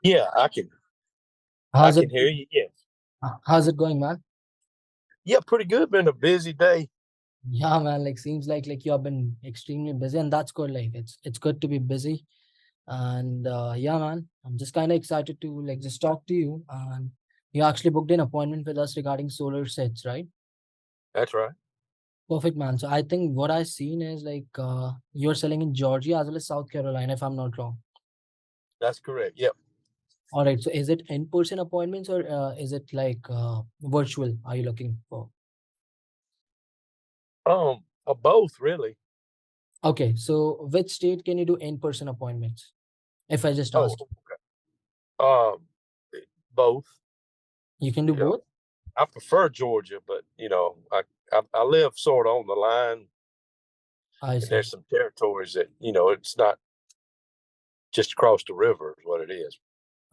Yeah, I How's it can hear you. Yes. how's it going, man? Yeah, pretty good. Been a busy day. Yeah, man, like seems like you have been extremely busy, and that's good. Like it's good to be busy. And yeah, man, I'm just kind of excited to like just talk to you. And you actually booked an appointment with us regarding solar sets, right? That's right. Perfect, man. So I think what I've seen is like you're selling in Georgia as well as South Carolina, if I'm not wrong. That's correct. Yep. All right. So is it in-person appointments or is it like virtual? Are you looking for? Both really. Okay. So which state can you do in-person appointments? If I just Oh, ask, um, both. you can do Yeah, both? I prefer Georgia, but I live sort of on the line, I and see. there's some territories that it's not just across the river is what it is.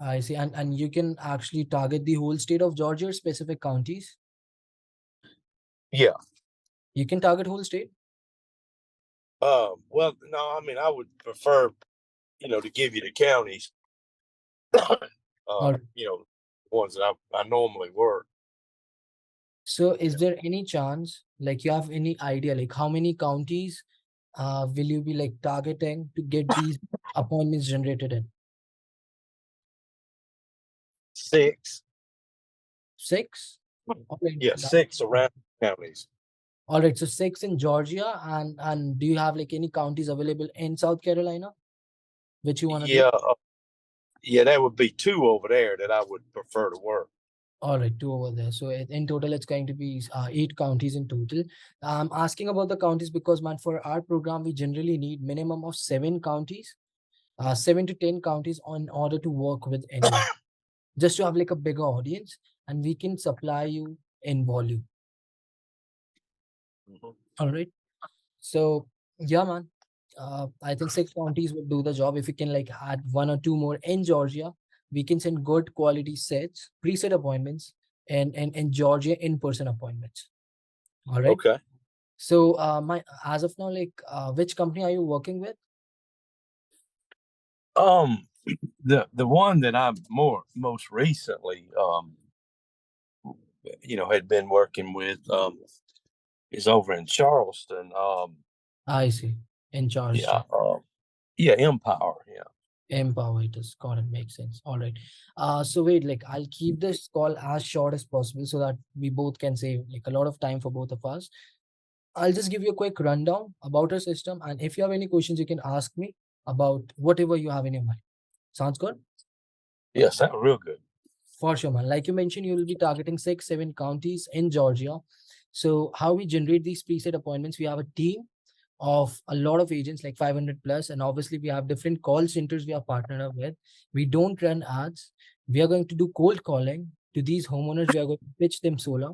I see. And you can actually target the whole state of Georgia or specific counties. Yeah. You can target whole state. Well, no, I mean I would prefer to give you the counties. Or Ones that I normally work. so is there any chance, like you have any idea, like how many counties will you be like targeting to get these appointments generated in? Six. Six? All right. Yeah, six around counties. All right. So six in Georgia, and do you have like any counties available in South Carolina which you want to do? Yeah, yeah, that would be two over there that I would prefer to work. All right, two over there. So in total, it's going to be 8 counties in total. I'm asking about the counties because, man, for our program, we generally need minimum of 7 counties, 7 to 10 counties in order to work with anyone, just to have like a bigger audience, and we can supply you in volume. Mhm. All right. So yeah, man. I think 6 counties would do the job. If you can like add one or two more in Georgia, we can send good quality sets, preset appointments, and Georgia in-person appointments. All right. Okay. So my as of now, like which company are you working with? Um, the one that I'm most recently had been working with is over in Charleston. I see. In Yeah, Georgia. yeah, Empower. Yeah. Empower it is. Got it. Makes sense. All right. So wait, like I'll keep this call as short as possible so that we both can save like a lot of time for both of us. I'll just give you a quick rundown about our system. And if you have any questions, you can ask me about whatever you have in your mind. Sounds good? Yeah, sound real good. For sure, man. Like you mentioned, you will be targeting 6, 7 counties in Georgia. So how we generate these preset appointments, we have a team of a lot of agents, like 500 plus. And obviously we have different call centers we are partnered up with. We don't run ads. We are going to do cold calling to these homeowners. We are going to pitch them solar,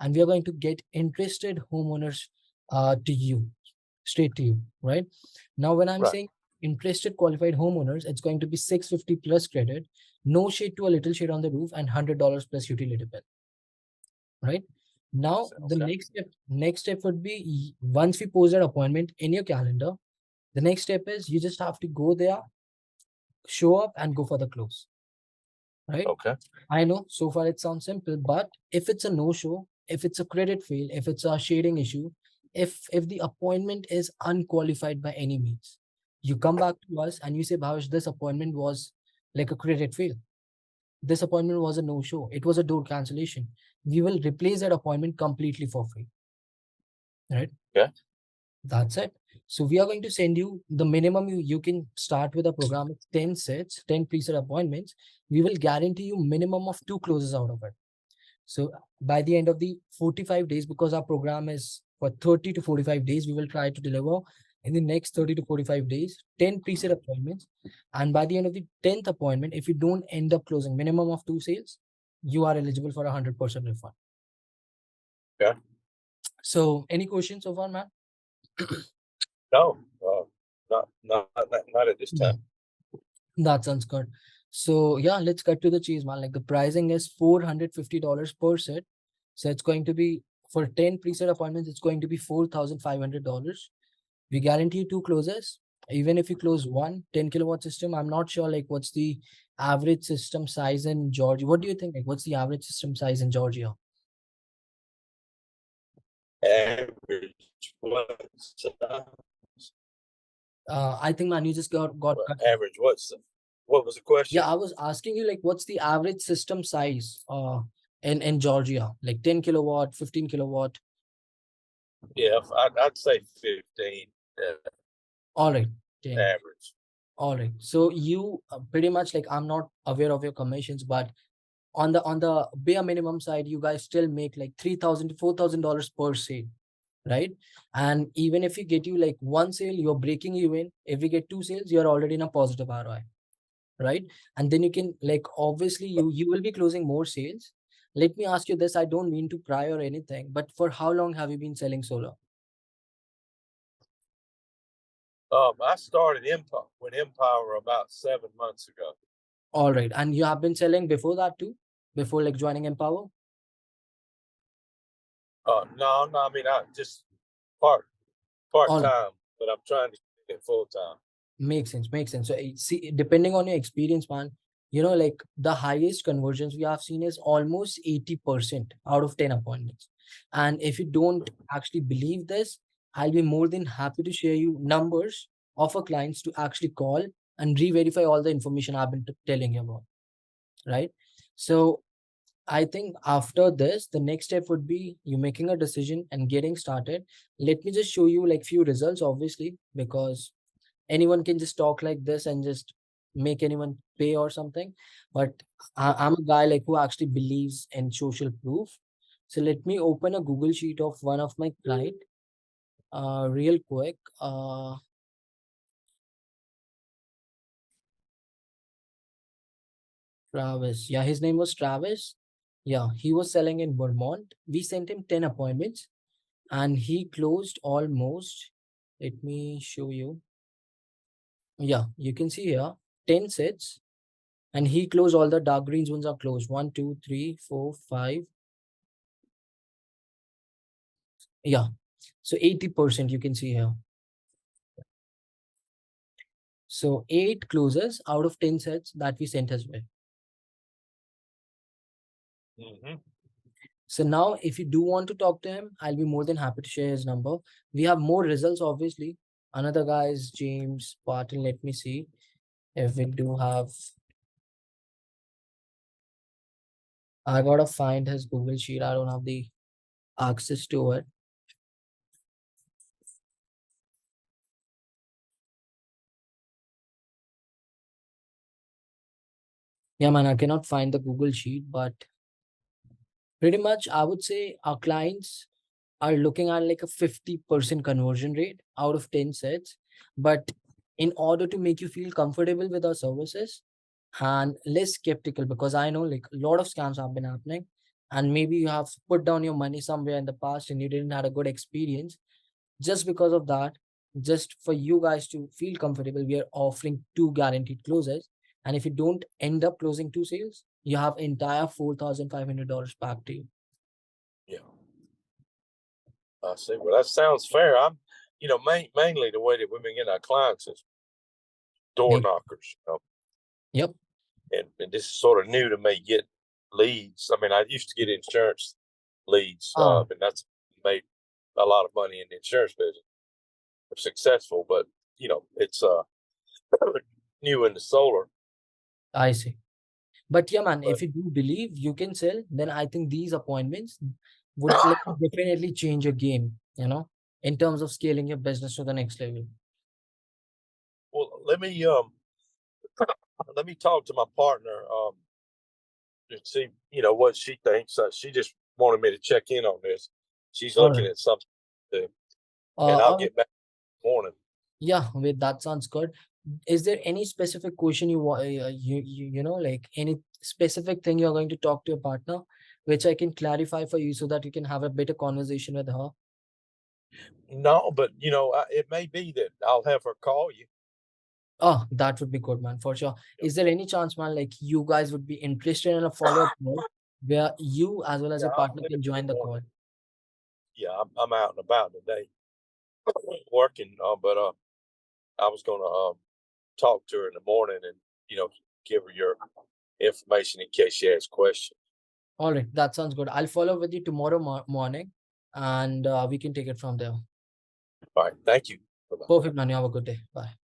and we are going to get interested homeowners to you, straight to you, right? Now, when I'm Right. saying interested qualified homeowners, it's going to be 650 plus credit, no shade to a little shade on the roof, and $100 plus utility bill, right? Now, the Okay. next step would be once we post that appointment in your calendar, the next step is you just have to go there, show up, and go for the close, right? Okay. I know so far it sounds simple, but if it's a no-show, if it's a credit fail, if it's a shading issue, if the appointment is unqualified by any means, you come back to us and you say, Bhavesh, this appointment was like a credit fail. This appointment was a no-show. It was a door cancellation. We will replace that appointment completely for free, right? Yeah. That's it. So we are going to send you the minimum you can start with a program of 10 sets, 10 preset appointments. We will guarantee you minimum of 2 closes out of it. So by the end of the 45 days, because our program is for 30 to 45 days, we will try to deliver in the next 30 to 45 days, 10 preset appointments. And by the end of the 10th appointment, if you don't end up closing minimum of 2 sales, you are eligible for 100% refund. Yeah. So any questions so far, man? No, not at this Yeah, time. that sounds good. So yeah, let's cut to the chase, man. Like the pricing is $450 per set. So it's going to be for 10 preset appointments, it's going to be $4,500. We guarantee 2 closes. Even if you close one 10 kilowatt system, I'm not sure like what's the average system size in Georgia? What do you think? Like, what's the average system size in Georgia? Average what's I think, man, you just got cut. average what was the question? Yeah, I was asking you, like, what's the average system size in Georgia? Like 10 kilowatt, 15 kilowatt. Yeah, I'd say 15 All right, 10. average. All right. So you pretty much, like, I'm not aware of your commissions, but on the bare minimum side, you guys still make like $3,000 to $4,000 per sale, right? And even if you get you like one sale, you're breaking even. If we get two sales, you're already in a positive ROI, right? And then you can, like, obviously you will be closing more sales. Let me ask you this. I don't mean to pry or anything, but for how long have you been selling solar? I started with Empower about 7 months ago. All right. And you have been selling before that too? Before like joining Empower? No, I mean I just part All right. time, but I'm trying to get full time. Makes sense. Makes sense. So see, depending on your experience, man, like the highest conversions we have seen is almost 80% out of 10 appointments. And if you don't actually believe this, I'll be more than happy to share you numbers of our clients to actually call and re-verify all the information I've been telling you about, right? So I think after this, the next step would be you making a decision and getting started. Let me just show you like few results, obviously, because anyone can just talk like this and just make anyone pay or something. But I'm a guy like who actually believes in social proof. So let me open a Google sheet of one of my client real quick. Travis. Yeah, his name was Travis. Yeah, he was selling in Vermont. We sent him 10 appointments and he closed almost. Let me show you. Yeah, you can see here 10 sets. And he closed all the dark greens ones are closed. 1, 2, 3, 4, 5. Yeah. So 80% you can see here. So 8 closes out of 10 sets that we sent as well. Mm-hmm. So now if you do want to talk to him, I'll be more than happy to share his number. We have more results, obviously. Another guy is James Barton. Let me see if we do have. I gotta find his Google sheet. I don't have the access to it. Yeah, man, I cannot find the Google sheet, but pretty much I would say our clients are looking at like a 50% conversion rate out of 10 sets. But in order to make you feel comfortable with our services and less skeptical, because I know like a lot of scams have been happening, and maybe you have put down your money somewhere in the past and you didn't have a good experience. Just because of that, just for you guys to feel comfortable, we are offering 2 guaranteed closes. And if you don't end up closing 2 sales, you have entire $4,500 back to you. Yeah, I see. Well, that sounds fair. Mainly the way that we've been getting our clients is door knockers. Yep. And this is sort of new to me. Get leads. I mean, I used to get insurance leads, Ah, and that's made a lot of money in the insurance business. I'm successful, but it's new in the solar. I see. But yeah, man, But if you do believe you can sell, then I think these appointments would like definitely change your game, in terms of scaling your business to the next level. well, let me talk to my partner and see what she thinks. She just wanted me to check in on this. She's All looking right. at something, and I'll All right. get back in the morning. Yeah, wait, that sounds good. Is there any specific question you want, like any specific thing you're going to talk to your partner, which I can clarify for you so that you can have a better conversation with her? No, but it may be that I'll have her call you. Oh, that would be good, man, for sure. Is there any chance, man, like you guys would be interested in a follow-up call where you as well as Yeah, your I'll partner do it can in the join the morning. call? Yeah, I'm out and about today working, but I was gonna talk to her in the morning and give her your information in case she has questions. All right, that sounds good. I'll follow with you tomorrow morning, and we can take it from there. All right. Thank you. Bye-bye. Perfect, man. You have a good day. Bye.